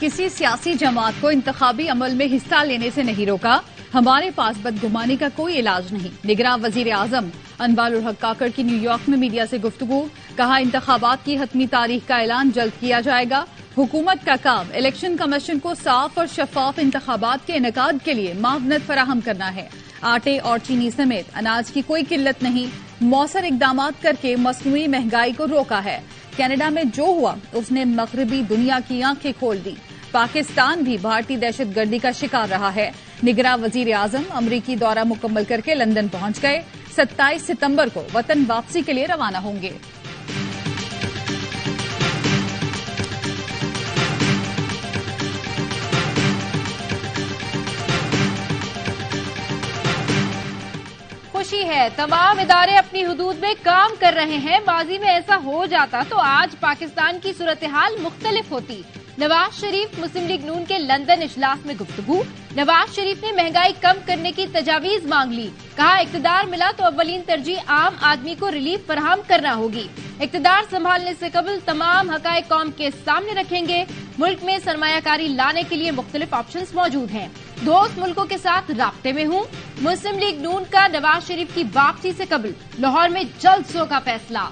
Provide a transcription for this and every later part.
کسی سیاسی جماعت کو انتخابی عمل میں حصہ لینے سے نہیں روکا. ہمارے پاس بدگمانی کا کوئی علاج نہیں. نگراں وزیر اعظم انوار الحق کاکڑ کی نیو یارک میں میڈیا سے گفتگو. کہا انتخابات کی حتمی تاریخ کا اعلان جلد کیا جائے گا. حکومت کا کام الیکشن کمیشن کو صاف اور شفاف انتخابات کے انعقاد کے لیے معاونت فراہم کرنا ہے. آٹے اور چینی سمیت اناج کی کوئی قلت نہیں. مؤثر اقدامات کر کے مصنوعی مہنگائی کو روکا ہے. کینیڈا میں جو ہوا اس نے مغربی دنیا کی آنکھیں کھول دی. پاکستان بھی بھارتی دہشت گردی کا شکار رہا ہے. نگراں وزیر اعظم امریکی دورہ مکمل کر کے لندن پہنچ گئے. 27 ستمبر کو وطن واپسی کے لیے روانہ ہوں گے. خوشی ہے، تمام ادارے اپنی حدود میں کام کر رہے ہیں. ماضی میں ایسا ہو جاتا تو آج پاکستان کی صورتحال مختلف ہوتی. نواز شریف مسلم لیگ نون کے لندن اجلاس میں گفتگو. نواز شریف نے مہنگائی کم کرنے کی تجاویز مانگ لی. کہا اقتدار ملا تو اولین ترجیح عام آدمی کو ریلیف فراہم کرنا ہوگی. اقتدار سنبھالنے سے قبل تمام حقائق قوم کے سامنے رکھیں گے. ملک میں سرمایہ کاری لانے کے لیے مختلف آپشنز موجود ہیں. دوست ملکوں کے ساتھ رابطے میں ہوں. مسلم لیگ نون کا نواز شریف کی واپسی سے قبل لاہور میں جلسوں کا فیصلہ.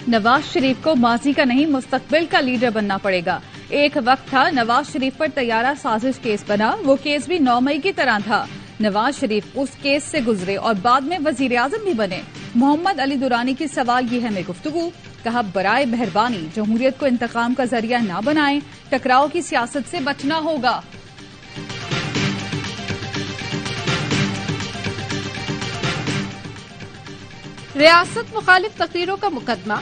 نواز شریف کو ماضی کا نہیں مستقبل کا لیڈر بننا پڑے گا. ایک وقت تھا نواز شریف پر طیارہ سازش کیس بنا. وہ کیس بھی 9 مئی کی طرح تھا. نواز شریف اس کیس سے گزرے اور بعد میں وزیر اعظم بھی بنے. محمد علی درانی کی سوال یہ ہے میں گفتگو. کہا برائے مہربانی جمہوریت کو انتقام کا ذریعہ نہ بنائیں. ٹکراؤ کی سیاست سے بچنا ہوگا. ریاست مخالف تقریروں کا مقدمہ.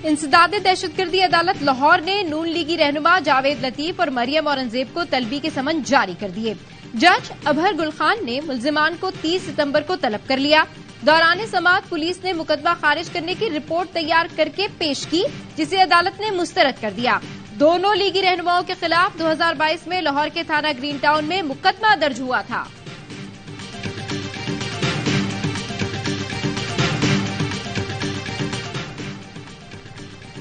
انسداد دہشت گردی عدالت لاہور نے نون لیگی رہنما جاوید لطیف اور مریم اورنگزیب کو طلبی کے سمن جاری کر دیے. جج ابہر گل خان نے ملزمان کو 30 ستمبر کو طلب کر لیا. دوران سماعت پولیس نے مقدمہ خارج کرنے کی رپورٹ تیار کر کے پیش کی جسے عدالت نے مسترد کر دیا. دونوں لیگی رہنماؤں کے خلاف 2022 میں لاہور کے تھانہ گرین ٹاؤن میں مقدمہ درج ہوا تھا.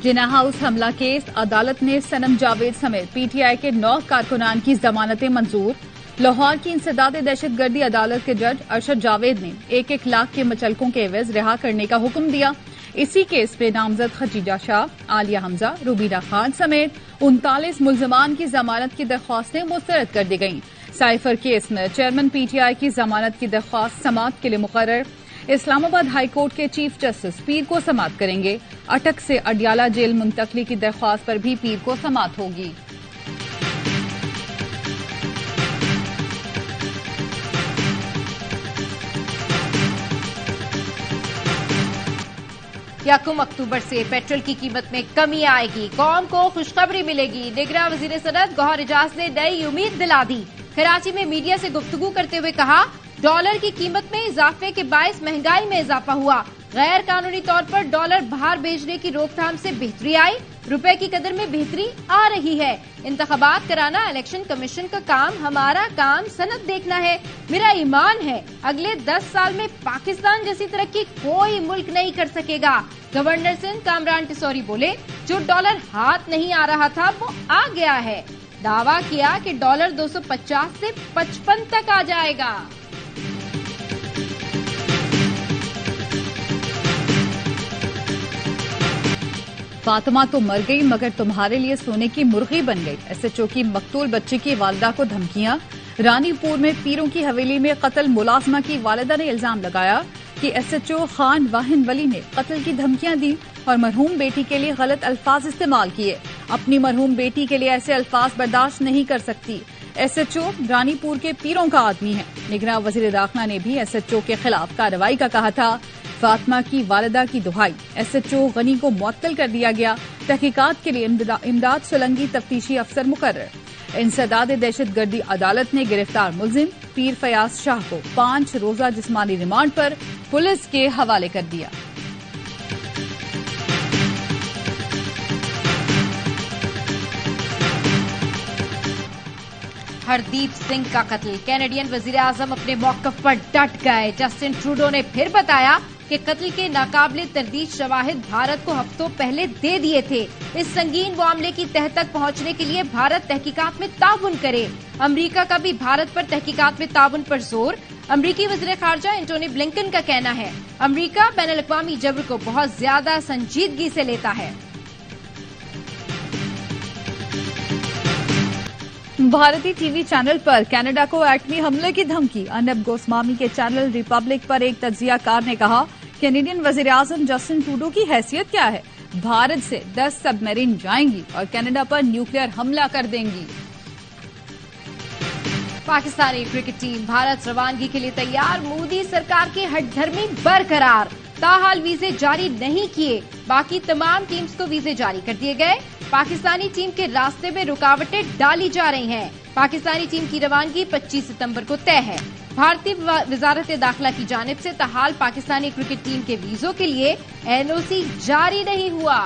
جناح ہاؤس حملہ کیس. عدالت نے صنم جاوید سمیت پی ٹی آئی کے 9 کارکنان کی ضمانتیں منظور. لاہور کی انسداد دہشت گردی عدالت کے جج ارشد جاوید نے 1-1 لاکھ کے مچلکوں کے عوض رہا کرنے کا حکم دیا. اسی کیس میں نامزد خدیجہ شاہ، عالیہ حمزہ، روبینہ خان سمیت 39 ملزمان کی ضمانت کی درخواستیں مسترد کر دی گئیں. سائفر کیس میں چیئرمین پی ٹی آئی کی ضمانت کی درخواست سماعت کے لیے مقرر. اسلام آباد ہائی کورٹ کے چیف جسٹس پیر کو سماعت کریں گے. اٹک سے اڈیالہ جیل منتقلی کی درخواست پر بھی پیر کو سماعت ہوگی. یکم اکتوبر سے پیٹرول کی قیمت میں کمی آئے گی. قوم کو خوشخبری ملے گی. نگراں وزیر صنعت گوہر اجاز نے نئی امید دلا دی. کراچی میں میڈیا سے گفتگو کرتے ہوئے کہا ڈالر کی قیمت میں اضافے کے باعث مہنگائی میں اضافہ ہوا. غیر قانونی طور پر ڈالر باہر بھیجنے کی روک تھام سے بہتری آئی. روپے کی قدر میں بہتری آ رہی ہے. انتخابات کرانا الیکشن کمیشن کا کام، ہمارا کام صنعت دیکھنا ہے. میرا ایمان ہے اگلے 10 سال میں پاکستان جیسی ترقی کوئی ملک نہیں کر سکے گا. گورنر سندھ کامران ٹسوری بولے جو ڈالر ہاتھ نہیں آ رہا تھا وہ آ گیا ہے. دعویٰ کیا کہ ڈالر 250 سے 55 تک آ جائے گا. فاطمہ تو مر گئی مگر تمہارے لیے سونے کی مرغی بن گئی. ایس ایچ او کی مقتول بچے کی والدہ کو دھمکیاں. رانی پور میں پیروں کی حویلی میں قتل ملازمہ کی والدہ نے الزام لگایا کہ ایس ایچ او خان واہن ولی نے قتل کی دھمکیاں دی اور مرحوم بیٹی کے لیے غلط الفاظ استعمال کیے. اپنی مرحوم بیٹی کے لیے ایسے الفاظ برداشت نہیں کر سکتی. ایس ایچ او رانی پور کے پیروں کا آدمی ہے. نگراں وزیر داخلہ نے بھی ایس ایچ او کے خلاف کارروائی کا کہا تھا. فاطمہ کی والدہ کی دہائی. ایس ایچ او غنی کو معطل کر دیا گیا. تحقیقات کے لیے امداد سولنگی تفتیشی افسر مقرر. انسداد دہشت گردی عدالت نے گرفتار ملزم پیر فیاض شاہ کو 5 روزہ جسمانی ریمانڈ پر پولیس کے حوالے کر دیا. ہردیپ سنگھ کا قتل. کینیڈین وزیر اعظم اپنے موقف پر ڈٹ گئے. جسٹن ٹروڈو نے پھر بتایا کہ قتل کے ناقابل تردید شواہد بھارت کو ہفتوں پہلے دے دیے تھے۔ اس سنگین معاملے کی تہہ تک پہنچنے کے لیے بھارت تحقیقات میں تعاون کرے۔ امریکہ کا بھی بھارت پر تحقیقات میں تعاون پر زور۔ امریکی وزیر خارجہ اینٹونی بلنکن کا کہنا ہے امریکہ بین الاقوامی جبر کو بہت زیادہ سنجیدگی سے لیتا ہے۔ بھارتی ٹی وی چینل پر کینیڈا کو ایٹمی حملے کی دھمکی۔ ارنب گوسوامی کے چینل ریپبلک پر ایک تجزیہ کار نے کہا کینیڈین وزیر اعظم جسٹن ٹروڈو کی حیثیت کیا ہے؟ بھارت سے 10 سب میرین جائیں گی اور کینیڈا پر نیوکلیئر حملہ کر دیں گی۔ پاکستانی کرکٹ ٹیم بھارت روانگی کے لیے تیار۔ مودی سرکار کی ہٹ دھرمی برقرار۔ تاحال ویزے جاری نہیں کیے، باقی تمام ٹیمز کو ویزے جاری کر دیے گئے۔ پاکستانی ٹیم کے راستے میں رکاوٹیں ڈالی جا رہی ہیں۔ پاکستانی ٹیم کی روانگی 25 ستمبر کو طے ہے۔ بھارتی وزارت داخلہ کی جانب سے تاحال پاکستانی کرکٹ ٹیم کے ویزوں کے لیے NOC جاری نہیں ہوا۔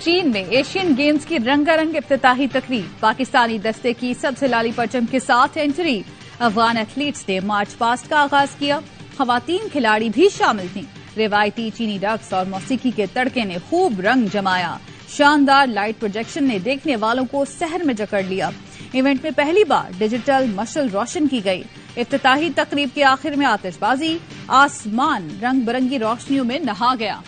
چین میں ایشین گیمز کی رنگا رنگ افتتاحی تقریب۔ پاکستانی دستے کی سب سے لالی پرچم کے ساتھ انٹری۔ افغان ایتھلیٹس نے مارچ پاسٹ کا آغاز کیا۔ خواتین کھلاڑی بھی شامل تھیں۔ روایتی چینی رقص اور موسیقی کے تڑکے نے خوب رنگ جمایا۔ شاندار لائٹ پروجیکشن نے دیکھنے والوں کو سحر میں جکڑ لیا۔ ایونٹ میں پہلی بار ڈیجیٹل مشل روشن کی گئی۔ افتتاحی تقریب کے آخر میں آتش بازی، آسمان رنگ برنگی روشنیوں میں نہا گیا۔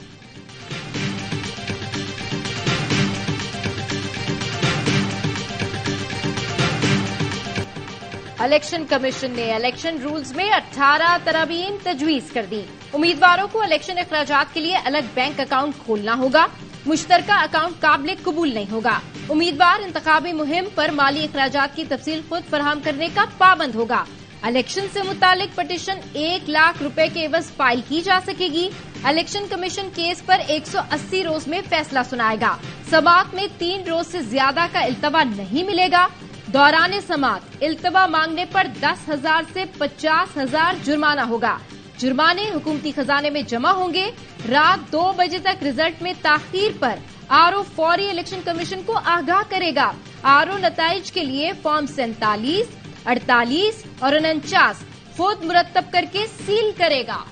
الیکشن کمیشن نے الیکشن رولز میں 18 ترامیم تجویز کر دی۔ امیدواروں کو الیکشن اخراجات کے لیے الگ بینک اکاؤنٹ کھولنا ہوگا۔ مشترکہ اکاؤنٹ قابل قبول نہیں ہوگا۔ امیدوار انتخابی مہم پر مالی اخراجات کی تفصیل خود فراہم کرنے کا پابند ہوگا۔ الیکشن سے متعلق پٹیشن 1 لاکھ روپے کے عوض فائل کی جا سکے گی۔ الیکشن کمیشن کیس پر 180 روز میں فیصلہ سنائے گا۔ سماعت میں 3 روز سے زیادہ کا التوا نہیں ملے گا۔ دوران سماعت التوا مانگنے پر 10,000 سے 50,000 جرمانہ ہوگا۔ جرمانے حکومتی خزانے میں جمع ہوں گے۔ رات 2 بجے تک رزلٹ میں تاخیر پر RO فوری الیکشن کمیشن کو آگاہ کرے گا۔ RO نتائج کے لیے فارم 47، 48 اور 49 خود مرتب کر کے سیل کرے گا۔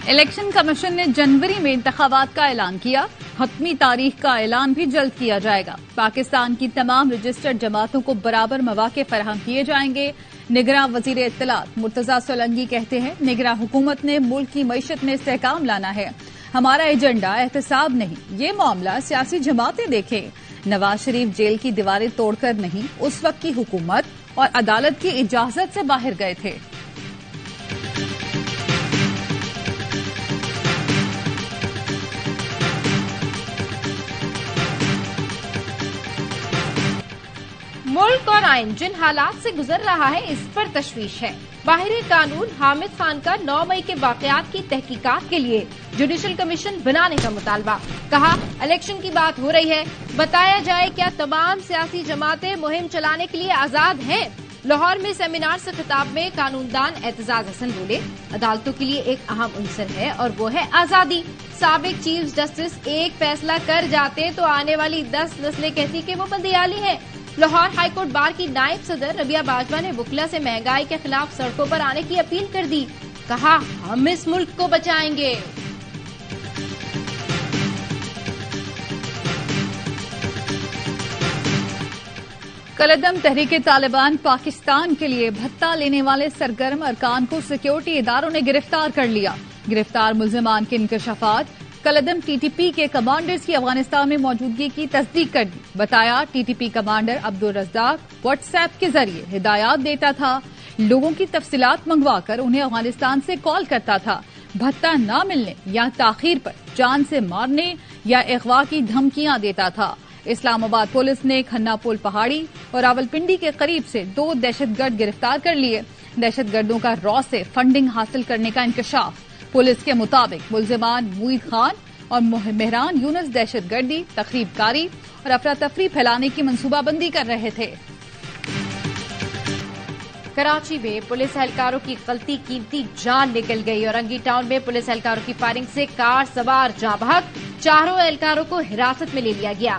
الیکشن کمیشن نے جنوری میں انتخابات کا اعلان کیا۔ حتمی تاریخ کا اعلان بھی جلد کیا جائے گا۔ پاکستان کی تمام رجسٹرڈ جماعتوں کو برابر مواقع فراہم کیے جائیں گے۔ نگراں وزیر اطلاعات مرتضی سولنگی کہتے ہیں نگراں حکومت نے ملک کی معیشت میں استحکام لانا ہے۔ ہمارا ایجنڈا احتساب نہیں، یہ معاملہ سیاسی جماعتیں دیکھیں۔ نواز شریف جیل کی دیواریں توڑ کر نہیں، اس وقت کی حکومت اور عدالت کی اجازت سے باہر گئے تھے۔ ملک اور آئین جن حالات سے گزر رہا ہے اس پر تشویش ہے۔ باہر قانون حامد خان کا 9 مئی کے واقعات کی تحقیقات کے لیے جوڈیشل کمیشن بنانے کا مطالبہ۔ کہا الیکشن کی بات ہو رہی ہے، بتایا جائے کیا تمام سیاسی جماعتیں مہم چلانے کے لیے آزاد ہیں۔ لاہور میں سیمینار سے خطاب میں قانون دان اعتزاز حسن بولے عدالتوں کے لیے ایک اہم عنصر ہے اور وہ ہے آزادی۔ سابق چیف جسٹس ایک فیصلہ کر جاتے تو آنے والی 10 نسلیں کہتی کہ وہ بدیالی ہیں۔ لاہور ہائی کورٹ بار کی نائب صدر ربیہ باجوہ نے وکلا سے مہنگائی کے خلاف سڑکوں پر آنے کی اپیل کر دی۔ کہا ہم اس ملک کو بچائیں گے۔ کالعدم تحریک طالبان پاکستان کے لیے بھتہ لینے والے سرگرم ارکان کو سیکیورٹی اداروں نے گرفتار کر لیا۔ گرفتار ملزمان کے انکشافات کالعدم TTP کے کمانڈرز کی افغانستان میں موجودگی کی تصدیق کر دی۔ بتایا TTP commander Abdulrazzaq WhatsApp کے ذریعے ہدایات دیتا تھا، لوگوں کی تفصیلات منگوا کر انہیں افغانستان سے کال کرتا تھا۔ بھتہ نہ ملنے یا تاخیر پر جان سے مارنے یا اغوا کی دھمکیاں دیتا تھا۔ اسلام آباد پولیس نے کھنا پول پہاڑی اور راولپنڈی کے قریب سے 2 دہشت گرد گرفتار کر لیے۔ دہشت گردوں کا را سے فنڈنگ حاصل کرنے کا انکشاف۔ پولیس کے مطابق ملزمان موید خان اور مہران یونس دہشت گردی، تخریب کاری اور افراتفری پھیلانے کی منصوبہ بندی کر رہے تھے۔ کراچی میں پولیس اہلکاروں کی غلطی قیمتی جان نکل گئی۔ اورنگی ٹاؤن میں پولیس اہلکاروں کی فائرنگ سے کار سوار جاں بحق، 4 اہلکاروں کو حراست میں لے لیا گیا۔